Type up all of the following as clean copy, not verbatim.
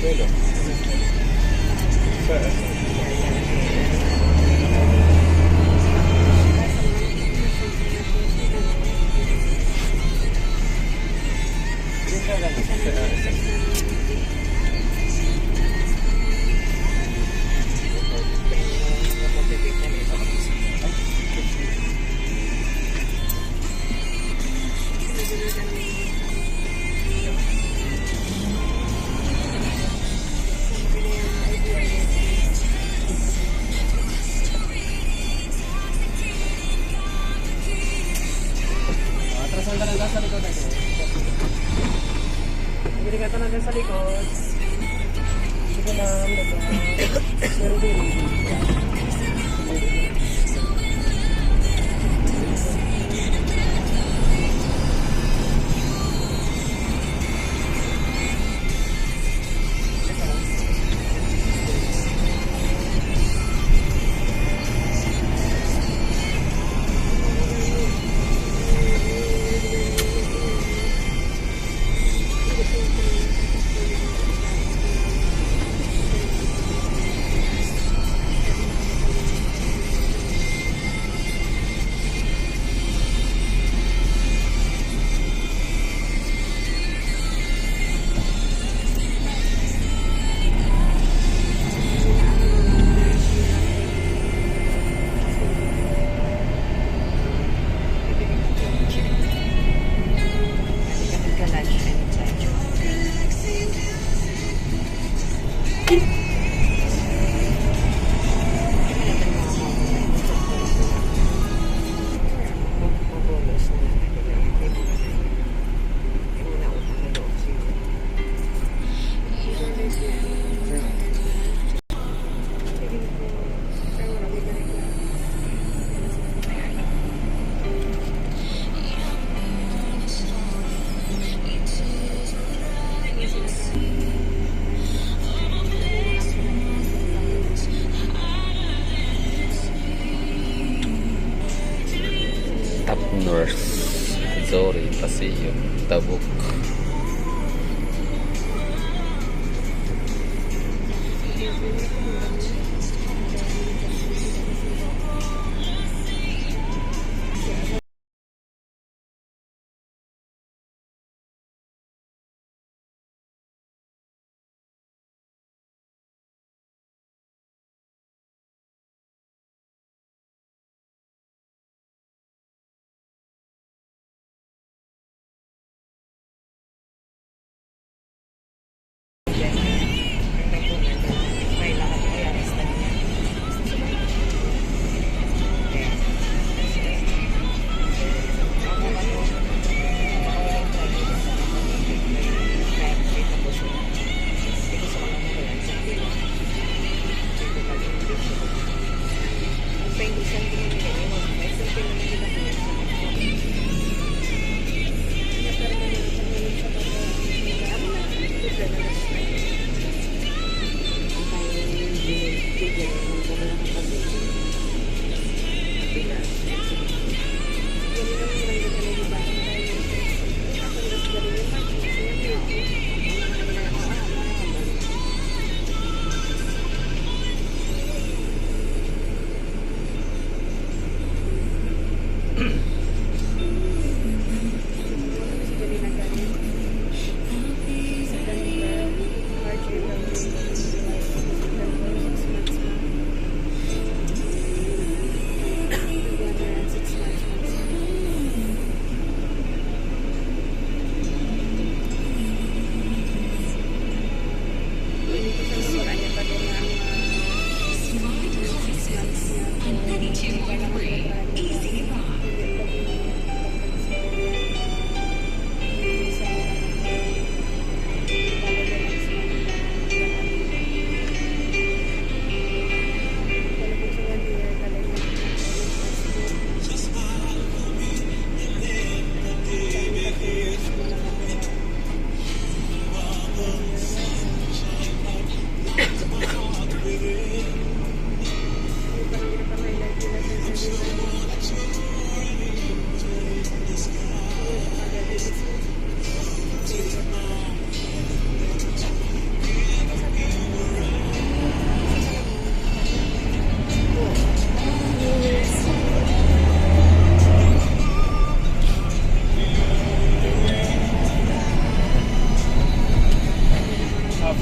Bueno, atrasan ka na sa likod natin. Bili ka na sa likod. Sige lang, meron din. Top Nurse Zori Paseo Tabuk.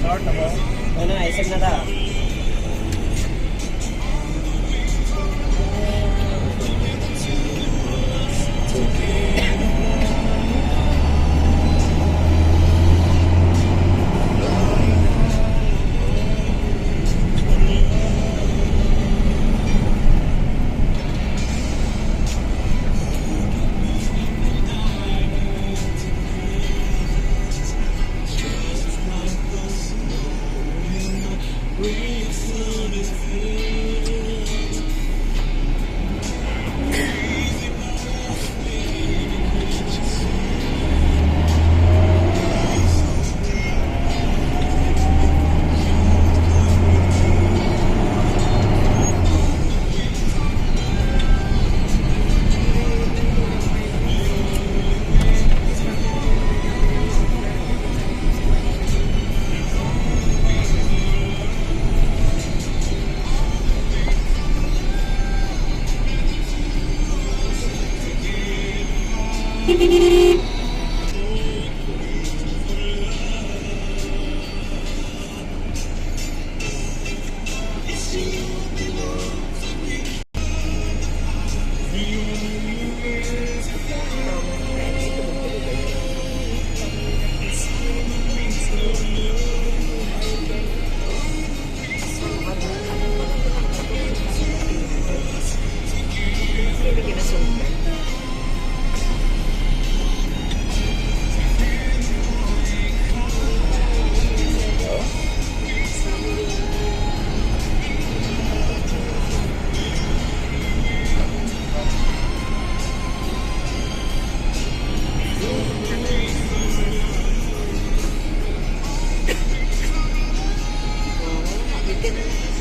Short ako. Ano na, isip na ta.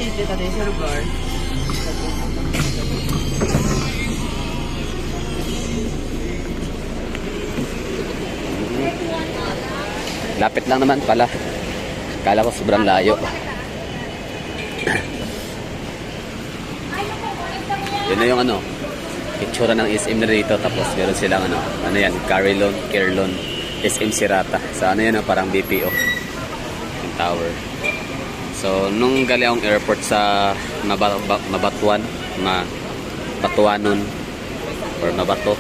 Hindi ka din sa lugar. Lapit lang naman pala. Kala ko sobrang layo. Yun na yung ano, itsura ng SM na dito. Tapos meron silang ano yan, Carilon, Kerlon, SM Sirata. Sa ano yan, parang BPO. Yung tower. So, nung gali akong airport sa Mabatuan, Batuanon, or Mabato.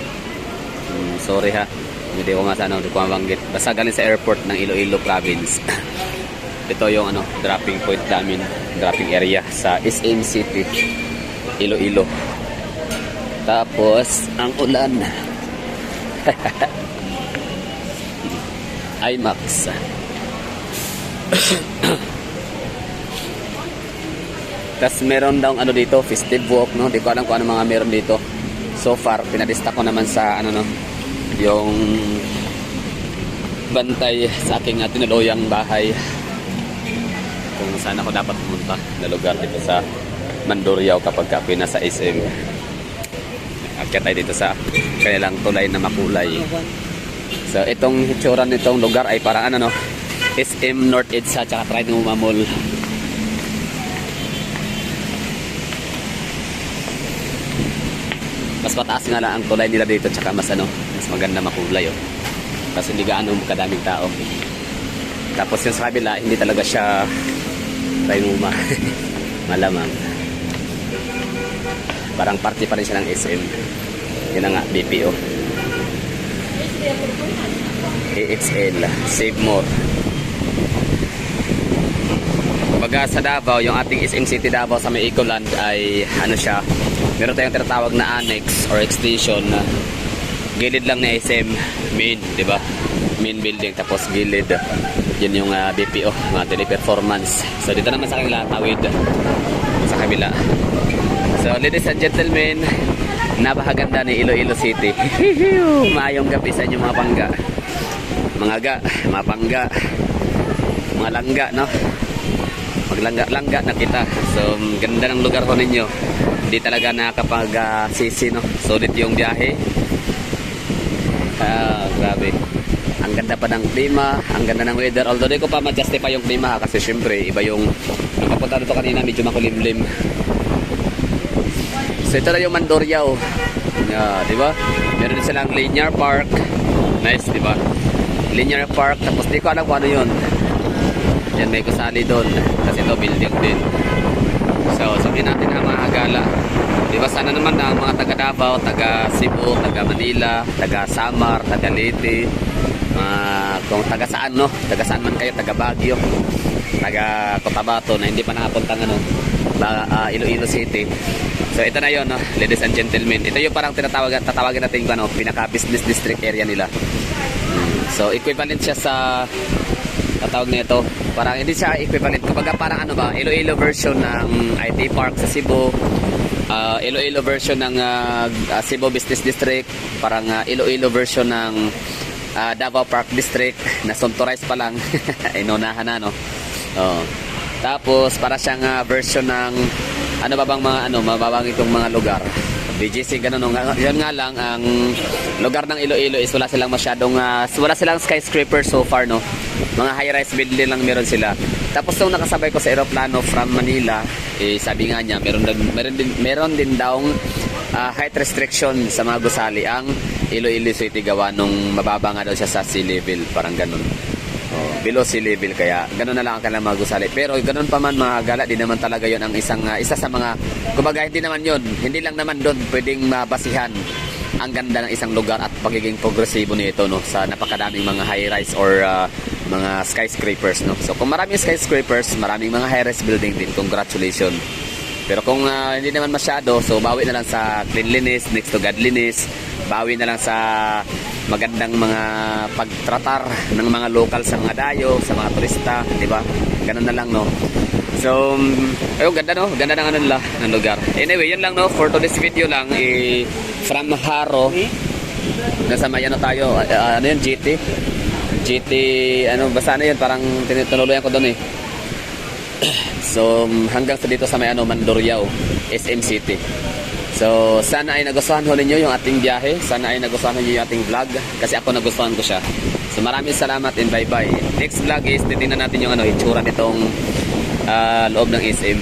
Sorry ha. Hindi ko hindi ko mabanggit. Basta galing sa airport ng Iloilo Province. Ito yung ano, dropping point namin, dropping area sa SM City, Iloilo. Tapos, ang ulan. IMAX. Tapos meron daw ano dito, festive walk, no? Di ko alam kung ano mga meron dito. So far, pinadista ko naman sa ano no, yung bantay sa aking tinuluyang bahay kung saan ako dapat pumunta na lugar dito sa Mandurriao kapag ako'y nasa SM. Akyat tayo dito sa kanilang tulay na makulay. So itong hitsura nitong lugar ay parang ano no, SM North EDSA tsaka Trinoma Mall. Mas mataas nga lang ang tulay nila dito tsaka mas ano, mas maganda makulay oh. Kasi hindi gaano kadaming tao. Tapos yung sa kabila, hindi talaga siya Trinoma. Malamang. Parang party pa rin siya ng SM. Yun na nga, BPO. AXL, Save More. Baga sa Davao, yung ating SM City Davao sa may Ecoland ay ano siya, meron tayong tinatawag na annex or extension na gilid lang na SM main, di ba? Main building tapos gilid. Yun yung BPO, mga teleperformance. So dito naman sa kanila tawid sa kabila. So ladies and gentlemen, napakaganda ni Iloilo City. Maayong gabi sa inyo mga pangga. Mga ga, mga pangga, mga langga, no? Maglangga-langga na kita. So ganda ng lugar ko ninyo. Hindi talaga nakapag-sisi, no? Solid yung biyahe. Grabe. Ang ganda pa ng klima, ang ganda ng weather. Although di ko pa ma-justify yung klima kasi syempre iba yung nakapunta dito kanina, medyo makulimlim. So ito na yung Mandurriao. Di ba? Meron din silang linear park. Nice, di ba? Linear park. Tapos di ko alam kung ano yun. Yan may gusali doon. Tapos ito building din. So, sabihin natin ang mga gala. Di ba sana naman ang mga taga Davao, taga Cebu, taga Manila, taga Samar, taga Leyte, kung taga saan no, taga saan man kayo, taga Baguio, taga Cotabato na hindi pa nakapunta ng Iloilo City. So ito na yon, no, ladies and gentlemen. Ito yung parang tatawagin natin ano, pinaka business district area nila. So equivalent siya sa tatawag nito. Parang hindi siya equivalent. Kumbaga parang ano ba, Iloilo version ng IT Park sa Cebu. Iloilo version ng Cebu Business District. Parang Iloilo version ng Davao Park District na suntorized pa lang. Inunahan na, no? Tapos para siyang version ng ano ba bang mga mababang itong mga lugar. BGC ganun no. Yan nga lang ang lugar ng Iloilo is wala silang masyadong wala silang skyscraper so far, no. Mga high-rise building lang meron sila. Tapos nung nakasabay ko sa eroplano from Manila, sabi nga niya meron din daong height restriction sa mga gusali ang Iloilo City gawa nung mababa nga daw siya sa sea level, parang ganun. Below sea level, kaya ganun na lang ang kanilang mga gusali. Pero ganun pa man mga gala, di naman talaga yon ang isa sa mga, kumbaga hindi naman yon, hindi lang naman doon pwedeng mabasihan ang ganda ng isang lugar at pagiging progresibo nito, no, sa napakadaming mga high-rise or mga skyscrapers, no. So kung maraming skyscrapers, maraming mga high-rise building din, congratulations. Pero kung hindi naman masyado, so bawi na lang sa cleanliness, next to godliness, bawi na lang sa magandang mga pagtratar ng mga local sa mga dayo, sa mga turista, di ba? Ganun na lang, no. So, ayun, ganda, no? Ganda ng ano nila, ng lugar. Anyway, yun lang, no, for today's video lang, from Haro, nasa may ano tayo, ano yun, GT, ano, basta na yun, parang tinutuluyan ko doon, So, hanggang sa dito sa may ano, Mandurriao, SM City. So, sana ay nagustuhan ho ninyo yung ating biyahe. Sana ay nagustuhan ninyo yung ating vlog. Kasi ako nagustuhan ko siya. So, maraming salamat and bye-bye. Next vlog is titingnan natin yung ano, itsura nitong loob ng SM.